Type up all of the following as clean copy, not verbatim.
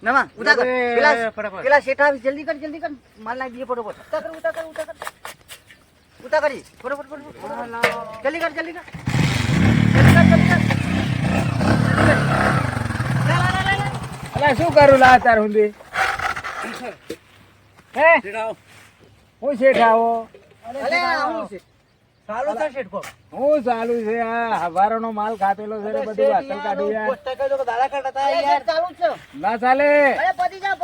નવા ઉતા કર પેલા ફટાફટ. પેલા શેઠ આવી જલ્દી કર માલ નાખી દઈએ ફટોફટ ઉતા કર ઉતા કરી ફટોફટ જલ્દી કર અલા શું કરું લા તાર હુંદી હે શેઠ હું શેઠ આવો અલે આવું છે સારું છે શેઠ કો હું ચાલુ છે આ હવારનો માલ ખાતેલો છે ને બધું વાસણ કાઢ્યું યાર દાડા કાઢતા અરે યાર ચાલુ જ છે ના ચાલે અરે પતી જાવ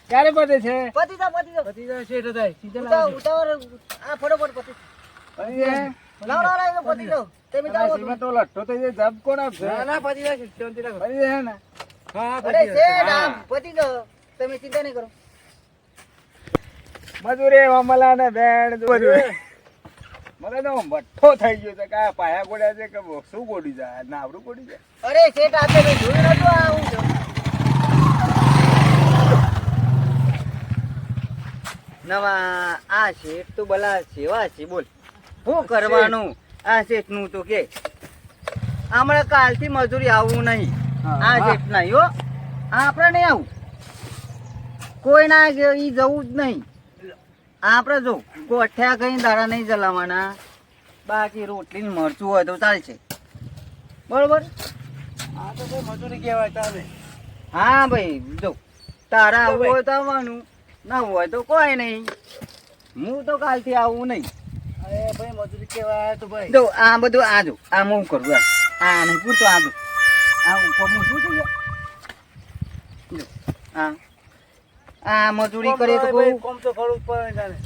ક્યારે પતે છે પતી જાવ પતિ જાય શેઠ હતા સીઝન ઉતાવળ આ ફટોફટ પતી પતી જાય? લાવ પતી જાવ તમે અલા, જાવ સીમાં તો લઠ્ઠો થઈ જાય જબ કોણ આપશે ના પતિ જાય શેઠ શાંતિ રાખો પતી જાય ને હા અરે શેઠ આમ પતી જાવ તમે ચિંતા નહીં કરો મજૂરી અમલા ને બેડ બધું મને તો મઠ્ઠો થઈ ગયો છે કે આ પાયા ગોડ્યા છે કે શું ગોડી જાય નાવડું ગોડી જાય અરે શેઠ આપે મેં જોયું નતું આ હું છું નવા આ શેઠ તો બલા સેવા છે બોલ શું કરવાનું આ શેઠ નું તો કે હમણાં કાલથી મજૂરી આવવું નહીં આ શેઠ નહીં હો આપણે નહીં આવું કોઈ ના ઈ જવું જ નહીં આપણે જો કોઠ્યા કઈ દાડા નહીં ચલાવવાના બાકી રોટલી ને મરચું હોય તો ચાલશે બરોબર આ તો કોઈ મજૂરી કહેવાય ચાલે હા ભાઈ જો તારા આવવું હોય તો આવવાનું ના હોય તો કોઈ નહીં હું તો કાલથી આવું નહીં અરે ભાઈ મજૂરી કહેવાય તો ભાઈ જો આ બધું આ જો આ હું કરું આ નહીં પૂરતો આ જો આ હું શું થઈ જો આ મજૂરી કરે તો ભાઈ કહું કોમ તો ખરું જ પડે જાણે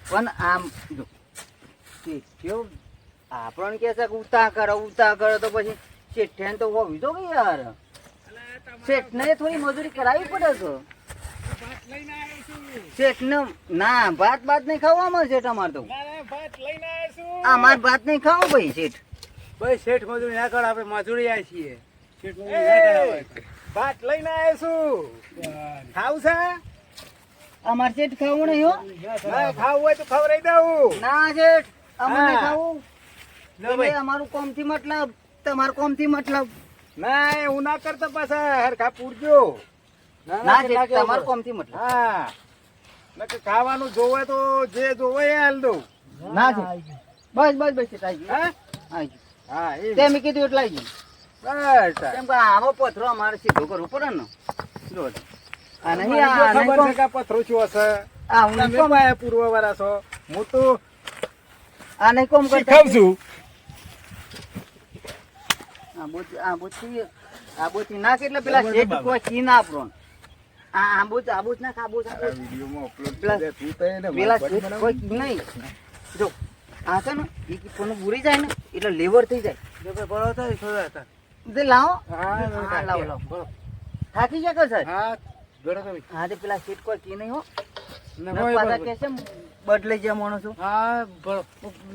પણ આમ જો કેવું આપણને કહે છે કે ઉતા કરો તો પછી શેઠ તો હોવી તો કે યાર શેઠ ને થોડી મજૂરી કરાવી પડે કે શેઠ ને ના ભાત નહીં ખાવામાં શેઠ અમારે તો અમાર ભાત નહીં ખાવું ભાઈ શેઠ ભાઈ શેઠ મજૂરી ના કર આપણે મજૂરી આવીએ છીએ શેઠ મજૂરી ના કરાવાય ભાત લઈને આવ્યો છું ખાવું છે અમાર શેઠ ખાવું નહીં હો ના ખાવું હોય તો ખવડાવી દઉં ના શેઠ અમારે હા. ખાવું લો ભાઈ. તમે અમારું કોમથી મતલબ તમારું કોમથી મતલબ ના એવું ના કરતો પાછા હરખા પૂરજો ના શેઠ તમારું કોમથી મતલબ હા નકર ખાવાનું જોવે તો જે જોવે એ હાલ દઉં ના શેઠ બસ શેઠ આવી ગયું હા આવી ગયું હા એ તે મેં કીધું એટલે આવી ગયું બસ કેમ કે આવો પથરો અમારે સીધો કરવું પડે ને જો આ નહીં મને આ જો નહીં ખબર કોમ- છે કે આ પથરો શું હશે આ હું તમે કોમ- પાયા પૂર્વવાળા છો હું તો આ નહીં કોમ કરતા શીખવ છું આ બોથી નાખ એટલે પેલા શેઠ કોઈ કી ના આપરો આ બોચ નાખ આ બોચ વિડીયોમાં અપલોડ પેલા- કરી દે તું તો એને પેલા મારી શેઠ બનાવ. કોઈ કી નહીં જો આ છે ને એ કોનું બુરી જાય ને એટલે લેવર થઈ જાય જો ભાઈ બળો થાય થોડા હતા તે લાવો હા હા, લાવો થાકી જાય કે સાહેબ હા જોડો તો ભાઈ હા તે પેલા શેઠ કોઈ કી નહીં હો ના ને હોય પાછા બરોબર. કે છે બદલાઈ જાય માણસો હા બળો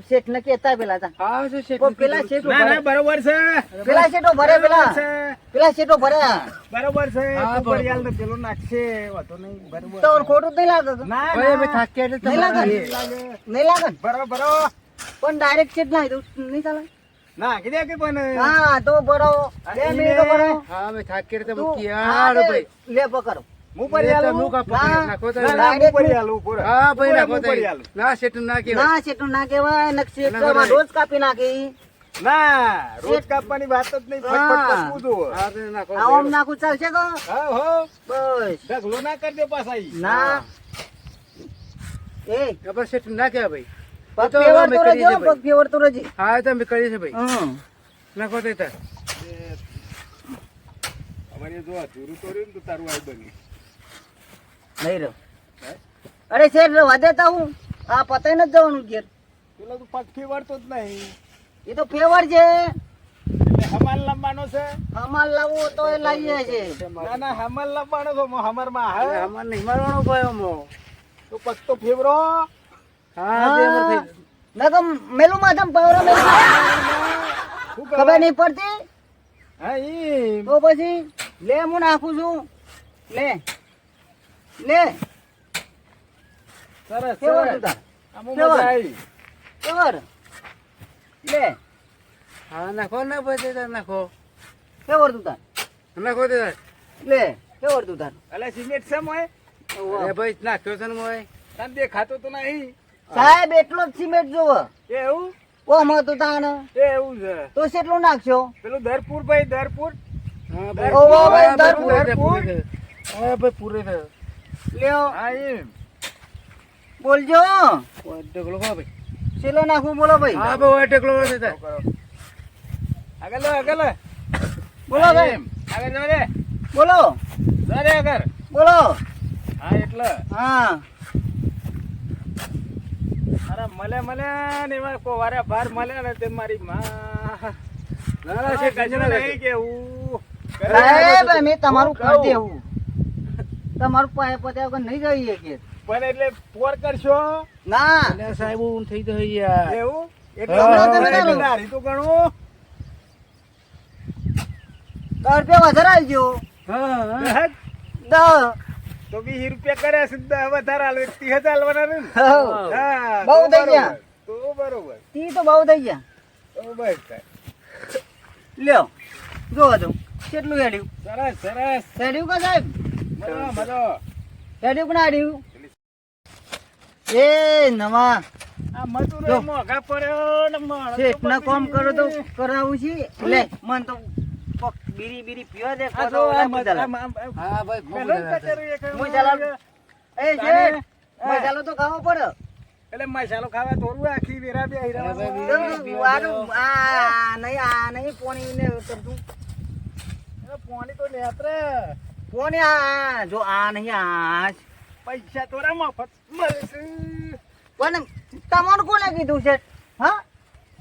શેઠ ને કેતા પેલા તા હા છે શેઠ કોઈ પેલા શેઠ ના ના બરોબર છે પેલા શેઠો ભરે પેલા છે પેલા શેઠો ભરે બરોબર છે હા, તું બરોબર. પરિયાલ ને પેલું નાખશે વાતો નહીં બરોબર તો ખોટું જ નહીં લાગે કે? ના ભાઈ અમે ના થાક્યા એટલે નહીં લાગે તમારે લાગે. નહીં લાગે ને? બરોબર પણ ડાયરેક્ટ શેઠ ના તો નહીં ચાલે ના કીધે કે પણ હા તો ભરો બે ઈ મિનિટો બે. ભરો હા અમે થાક્યા એટલે તું મૂકી હા હારો તે ભાઈ લે પકડો હું પરિયાલ એ તો હું કાપો ના. નાખો તો ના ના હું પરિયાલ હું પૂરો હા ભાઈ નાખો હું તો પરિયાલ ના શેઠ ના કહેવાય ના શેઠ ના કહેવાય ને શેઠ ના, તો ના. રોજ કાપી નાખી ના રોજ કાપવાની વાત જ નહીં ફટફટ હા. કસવું જુઓ. હા તો નાખો આમ નાખું ચાલશે કે હા હો બસ ઢગલો ના કરજો પાછા ઈ. ના એ ખબર શેઠ ના કહેવાય ભાઈ પગ તો ફેવર અમે તો કરીએ રહેજો છીએ ભાઈ. પગ ફેવર તો રહેજે હા એ તો અમે કરીએ છીએ ભાઈ હમ નાખો તો તાર અમારે જો અધૂરું તો રહ્યું ને તો તારું આઈ બની નહીં રહ્યો અરે શેઠ રવા દેતા હું આ પતાઈ નથી જવાનું ઘેર પેલો તો પગ ફેવરતો જ નહીં એ તો ફેવર છે એટલે હમાલ લંબાનો છે અમાર લાવવો તો એ લાવીએ છે ના ના હમાલ લંબાનો છો હમારમાં અરે હા અમાર નહીં મારવાનો ભાઈ અમો તો પગ તો ફેવરો હા તે અમાર થઈ ના તો મેલું માથમ પાવરો મેલું શું ખબર કરે? નહીં પડતી હા ઈ તો પછી લે હું નાખું છું લે સરસ કેવો સરસ તું તાર આમાં કેવો? મજા આવી કેવર લે હા નાખો ના ભાઈ તે તાર નાખો કેવર તું તાર નાખો તે તાર લે કેવું હતું તારું? અલે સિમેન્ટ છે મોય અરે ભાઈ નાખ્યો છે ને મોય તને દેખાતો તો નહીં સાહેબ એટલો જ સિમેન્ટ જોવો. એવું ઓમાં તો તાણ એવું છે તો કેટલું નાખશો? પેલું દરપુર ભાઈ દરપુર ઓહો ભાઈ, દરપુર. હા ભાઈ પૂરે છે લ્યો હા એમ બોલજો. ઢગલો ખા ભાઈ છેલ્લો નાખવું બોલો ભાઈ. હા ભાઈ ઢગલો છે આગળ લો આગળ લો બોલો ભાઈ. એમ આગળ જો રે બોલો રે આગળ બોલો. હા એટલે હા અરે મળે ને એમાં કોવારે ભાર મળે ને તે મારી માં ના છે કજરા નહીં કેવું સાહેબ અમે તમારું કરી દેવું. તમારું પાસે પત્યા વગર નહીં જઈએ કે પણ એટલે પોર કરશો ના એટલે સાહેબ હું થઈ તો યાર એવું હમણાં તમે ના લો. દાઢી તો ગણું 10 રૂપિયા વધારે આવજો. હા 10. તો 20 રૂપિયા કર્યા સીધા વધારે આલો 30,000 આલવાના ને હઉ. હા બહુ થઈ ગયા. તો બરોબર તી તો બહુ થઈ ગયા. તો બસ થાય. લ્યો જોવો તો કેટલું હેડ્યું. સરસ સરસ હેડ્યું કા સાહેબ? મજો હેડ્યું કે ના હેડ્યું? એ નવા આ મજૂરો જો. મોઘા પડ્યો ને માણસો શેઠના કામ કરો તો બધી. કરાવું છે. લે મન તો કોક બીડી પીવા દે. આ જો આ હા ભાઈ મસાલો એ શેઠ મસાલો તો ખાવો પડે. એટલે મસાલો ખાવા થોડું આખી વેરા બે હીરા આ નહીં પોણી ને કરતું. પાણી તો નેત્રે પોણી આ જો આ નહીં આ પૈસા થોડા મફત મળે છે પણ તમારું કોને કીધું છે? હા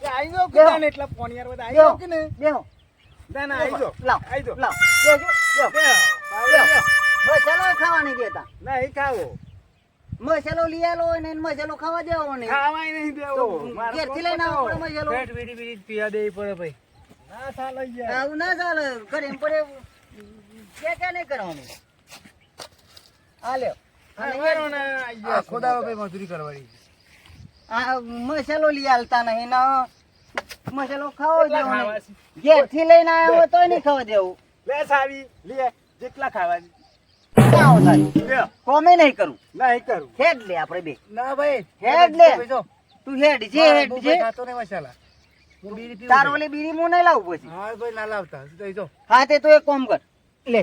એ આઈ જો બેહો. કે એટલા પાણી યાર બધા આઈ જો કે ને બેહો ના ના આઈ જો લાવ આઈ જો લાવ બેજો બેહો. બેહો. મસાલો ખાવા નહીં દેતા. ના એ ખાવો મસાલો લઈ આલો હોય ને એને મસાલો ખાવા દેવો ને ખાવાય નહીં તો દેવો મારો ઘેરથી લઈને આવો પડે મસાલો. પેટ બીડી બીડી પીવા દેવી પડે ભાઈ ના ચાલે યાર આવું ના ચાલે. ઘરે એમ પડે કે નહીં કરવાનું. આ લ્યો આવવાનો ને યાર ખોદાવા ભાઈ મજૂરી કરવાની આ મસાલો લઈ આલતા નહીં ને મસાલો ખાવો કેટલા દેવો ખાવા નહીં. ઘેરથી લઈને આવ્યો હોય તોય નહીં ખાવા દેવું. લે સાવી લે જેટલા ખાવાની ક્યાં થાય? લે કોમે નહીં કરું. નહીં કરું હેડ લે આપણે બે. ના ભાઈ હેડ લે. તું હેડ જે હેડ જે. ખાતો ને મસાલા હું બીડી પીવું તારો ઓલી બીડી હું નહીં લાવું પછી. હા ભાઈ ના લાવતા તો જો હા તે તું એક કામ કર. લે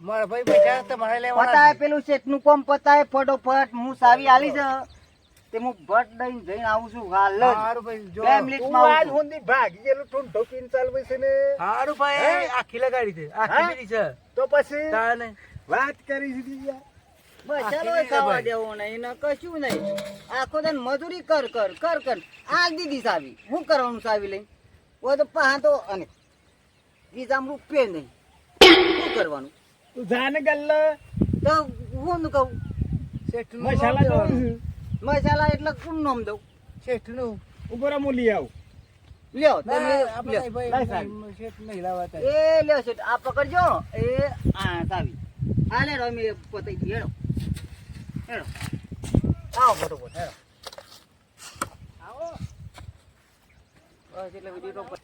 મારા ભાઈ પૈસા તમારે લેવાના પતાય પેલું શેઠનું કામ પતાય ફટોફટ. હું સાવી આલી છે તે હું ભટ દઈને જઈને આવું છું હાલ જ. હારું ભાઈ જો 2 મિનિટમાં આવું છું. હુંદી ભાગી ગયેલું ઠુંઠો પીન ચાલવે છે ને હારું ભાઈ આખી લગાડી છે આખી બીડી છે તો પછી તાને વાત કરી દીધી યાર મસાલો ય ખાવા દેવો નહીં ને કશું નહીં. આખો દિન મજૂરી કર આ દીધી સાવી. શું કરવાનું સાવી લઈને? ઓ તો પા તો અને બીજામાં રૂપિયે નહીં. શું કરવાનું? તું જાને ગલ્લે તો હું કહું મસાલા જોઉં મસાલા એટલે કોણ નામ દઉં? શેઠનું ઉપર હું લઈ આવું લ્યો તમે લ્યો. એ લ્યો શેઠ આ પકડજો. એ આ સાવી આ લે રમી પતાઈ દી. હેડો હેડો આવો ફટોફટ હેડો આવો. બસ એટલે વિડીયો તો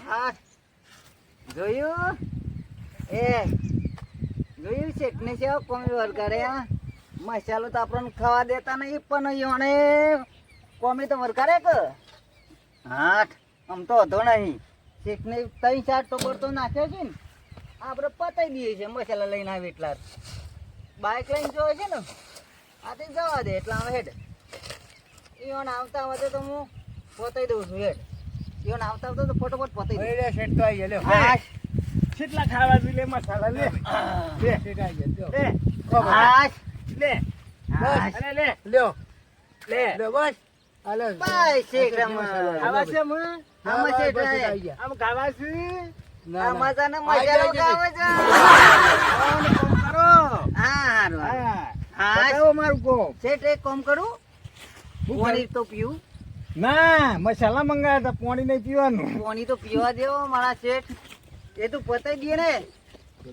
હા જોયું જોયું શેઠ ને છે કોમી વરગાડે. મસાલો તો આપણને ખાવા દેતા નહીં પણ યોને કોમી તો વરગાડે કે હા આમ તો હતો નહીં. શેઠ ને 3-4 ટોબર તો નાખ્યો છે ને આપણે પતાઈ દઈએ છીએ. મસાલા લઈને આવે એટલા બાઇક લઈને જોવે છે ને આ તે જવા દે એટલા હવે હેડ. ઈવન આવતા વધે તો હું પતાઈ દઉં છું હેડ. ઈવન આવતા તો ફટોફટ પતાઈ દઉં. શેઠ તો આવી ગયા હા કેટલા ખાવા જોઈએ લે મસાલા લે લે શેઠ આવી ગયા હા લે હા અરે લે લ્યો લે લે બસ હાલો બાય શેઠ ખાવા છે અમે આમાં શેઠ આવી ગયા આમ ખાવા છે આ મજાનો મસાલો ખાવો છે. કામ કરો હા હારું હા હા બતાવો મારું કોમ શેઠ એક કામ કરું. પાણી તો પીવું. ના મસાલા મંગાયા હતા પાણી નહીં પીવાનું પાણી તો પીવા દેવો મારા શેઠ. એ તો પતાઈ દે ને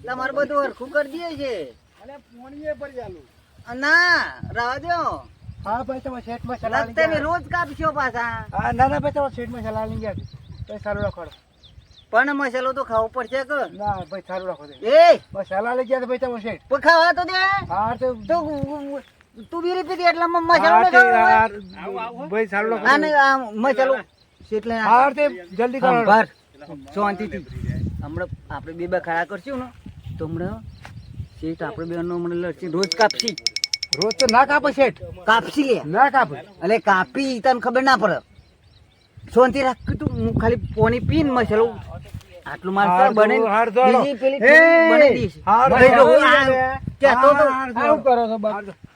તમારે બધું હરખું કરી દે છે. અરે પાણી એ પર ચાલુ ના રાહ દો. હા ભાઈ તમે શેઠ મસાલા તમે રોજ કાપશો પાછા. હા ના ના ભાઈ તમે શેઠ મસાલા લઈ ગયા તો સારું રાખો પણ મસાલો તો ખાવો પડશે કે ના ભાઈ ચાલુ રાખો તે એ મસાલા લઈ ગયા તો ભાઈ તમે શેઠ પણ ખાવા તો દે હા તો તો તું બીરી પીધી એટલે મસાલો હા, ન તે ખાવો યાર, ભાઈ ચાલુ રાખો આને આ મસાલો એટલે હા તે જલ્દી કરો ભર શાંતિથી હમણાં આપણે બે ખડા કરશું ને તો હમણાં શેઠ આપણે બે હમણાં લડશે રોજ કાપશી રોજ તો ના કાપે શેઠ કાપશી લે ના કાપે એટલે કાપી તને ખબર ના પડે શાંતિ રાખ તું હું ખાલી પોની પીન મસાલો આટલું માર હાર બને દો, હાર દો. બીજી પેલી એ, બનાવી દઈશ હાર દો. ભાઈ જો કહેતો તો આવું કરો છો બસ.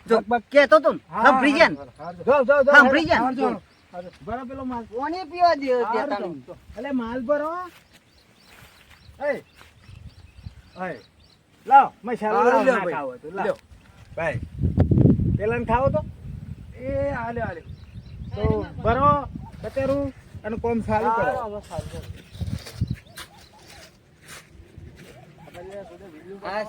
જો કહેતો તો સાંભળી જા ને. જાઓ, જાઓ, જાઓ. સાંભળી જા હાર ને. દો. હાર દો. ભરો પેલો માલ પોની પીવા દે હાર દેતા દો. નહીં. અલે માલ ભરો એ એ લાવ મસાલો હારું લાવ લ્યો ના ભાઈ. ખાવો તો લાવ લ્યો. ભાઈ પેલાને ખાવો તો એ આલે આલે તો ભરો કતેરું અને કોમ સારું કરો આ